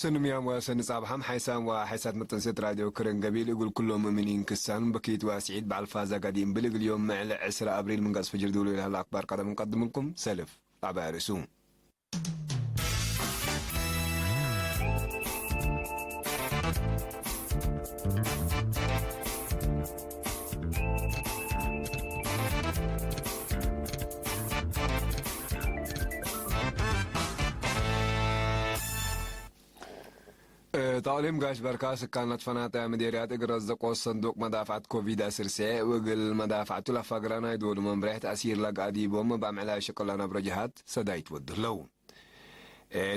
سنم يام وسن صابحم حيسام وحيسات متنسيت راديو كرن قبيل يقول كلهم مؤمنين كسان بكيت وسعيد بعالفازة قديم بلغ اليوم مع 10 أبريل من قصف فجر دولي لها الأخبار قدم نقدم لكم سلف عبا رسوم تعليم قاش بركاس كانت فناتا مديريات إجراء صندوق مدافعة كوفيد أسرسي وقل مدافعة لفقرنا يدول من بريح تأثير لقادي بوم بعملها شكلنا برجهات سدايت ودلو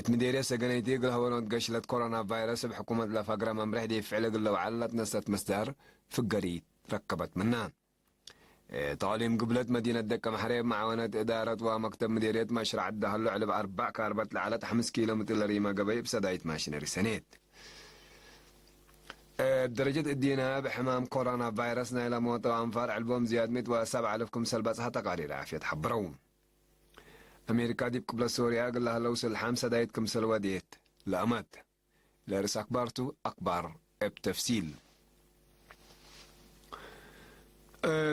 مديرية سجنيتي قل هونات قشلت كورونا فيروس بحكومة لفقرة من بريح دي فعل قل لو علت نست مصدر فقريت ركبت منها تعليم قبلت مدينة دكة محريب معاونة إدارة ومكتب مديرية مشروع الدهلو على بأربع كاربات لعلت 5 كيلومتر لريما قبيب سدايت ماشينري سنيت بدرجة الدينا بحمام كورونا فيروس نايلة موت وأنفار علبهم زياد 107,000 كمسل بصحة تقارير عافية حبرون أمريكا ديب قبل سوريا قال لها لو سلحام سدايت كمسل وديت لأمات لارس أكبرتو أكبر بتفصيل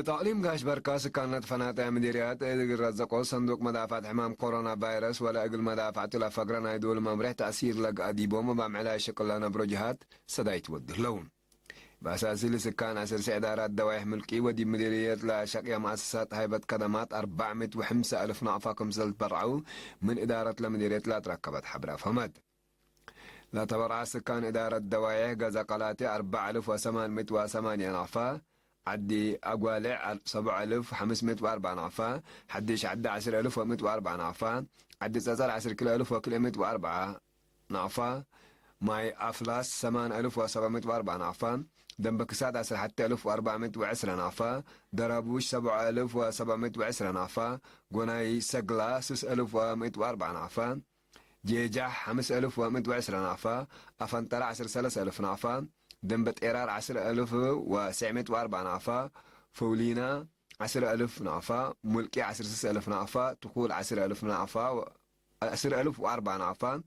تعليم قاش بركاس كانت فناتا مديريات رزقوا صندوق مدافعة حمام كورونا فيروس ولا أقل مدافعة لفقرنا يدول ممرح تأثير لق أديبهم بعملها شكلنا بروجهات سدايت ودهلون بأساس لسكان أسر سعدارات دوايح ملكي ودي مديريات لا شقيا مؤسسات هيبة خدمات 405,000 نعفا كمسل برعو من إدارة لمديريات لا تركبت حبرا فمد لا تبرع سكان إدارة دوايح غزا قلاتي 4,808 نعفا عدي أقوالع 7,504 نعفا حديش عدي 10,104 نعفا عدي سازال 10 كيلو 1,104 نعفا ماي أفلاس 8,704 نعفا دنبك ساد 10 حتى 1,410 نعفا درابوش 7,710 نعفا قناي سقلا 6,104 نعفا جيجح 5,110 نعفا أفنطرع 13,000 نعفا دنبت إيرار 10,904 نعفا فولينا 10,000 نعفا ملكي 16,000 نعفا تقول 10,000 نعفا 10,004 نعفا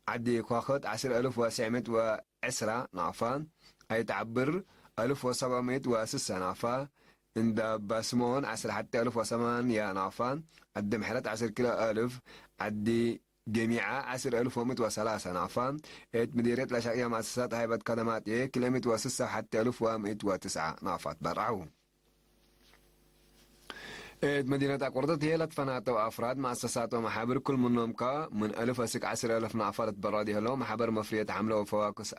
عدي كواخد 10,910 نعفا أي تعبر 1,706 نعفا عند باسمون 10 حتى 1,008 نعفا عدي محرات 10 كيلو 1,000 عدي جميعا 10,103 نعفا مديرية الأشعية مؤسسات هيبة خدمات كيلومتر وسسة حتى 1,109 نعفات برعو مدينة أقوردت هي لطفنات وأفراد مؤسسات ومحابر كل منهم من 10,000 نعفات برادي هلو محبر مفرية حملة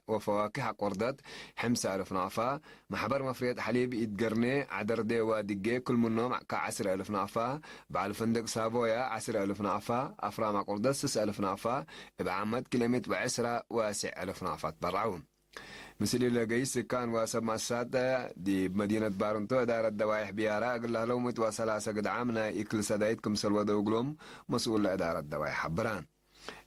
وفواكه أقوردت 5,000 نعفا محبر مفرية حليب إتقرني عدر دي ودقي كل منهم 10,000 نعفا بعد فندق سابويا 10,000 نعفا أفرام أقوردت 6,000 نعفا بعمد كيلومتر وعسرة 9,000 نعفات برعون مثل لقي سكان واسب مؤسسات دي بمدينة بارنتو إدارة دوايح بيارا أقول لها لو متواصلة قد عامنا إكل سدايتكم سلوى دوغلوم مسؤول لإدارة دوايح حبران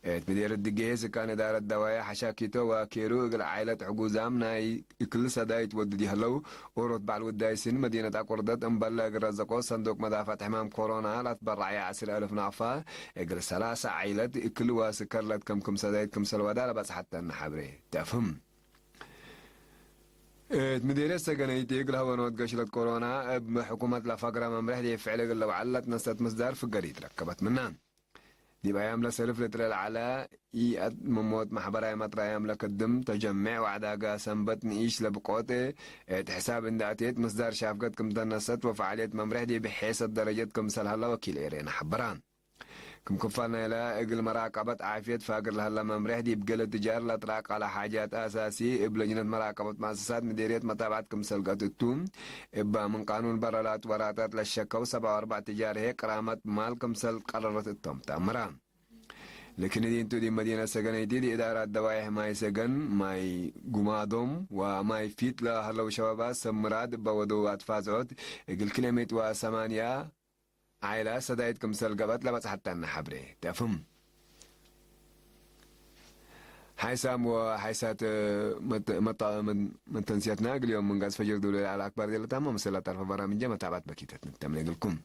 مدير الدقيه سكان إدارة دوايح حشاكيتو وكيرو أقول عائلة عقوز عامنا إكل سدايت ودي هلو ورد بعد ودايسين مدينة أقوردت انبلا رزقو صندوق مدافعة حمام كورونا لا تبرع 10,000 نعفا أقول 3 عائلة إكل وسكرلت كم سدايتكم سلوى دا بس حتى النحبري تفهم مديرية سجنيتي قلها ونود قشلت كورونا بحكومة لفقرة ممرح دي فعل قل لو علت نست مصدر في قريت ركبت منان دي بأيام لسلف لترال على إياد مموت محبر أيامات رأيام لكدم تجمع وعداقا سنبت نعيش لبقوتي تحساب انداتيت مصدر شافقت كم تنست وفعالية ممرح دي بحيث الدرجات كم سلها وكيل إيرين حبران كم كفرنا إلى إقل مراقبة عافية فاقر لها لما مريح بقل التجار لا تراق على حاجات أساسي إبلجنة مراقبة مؤسسات مديرية متابعة كم سلقات التوم إبا من قانون برالات وراتات للشكو 7 و4 تجار هيك كرامة مال كم سل قررت التوم تأمران لكن دي انتو دي مدينة سجنيتي دي إدارة دوايح ماي سجن ماي قمادهم وماي فيت لها لو شبابات سمراد بودو أتفازعود إقل كيلومتر و8 عائلة سدايت كمسل قبط لبس حتى النحبري تفهم حيسام وحيسات من تنسيتنا اليوم من قاس فجر دولي على أكبر دي لتامة مسلا طرف برامجة متابعت بكيتت نتمنى لكم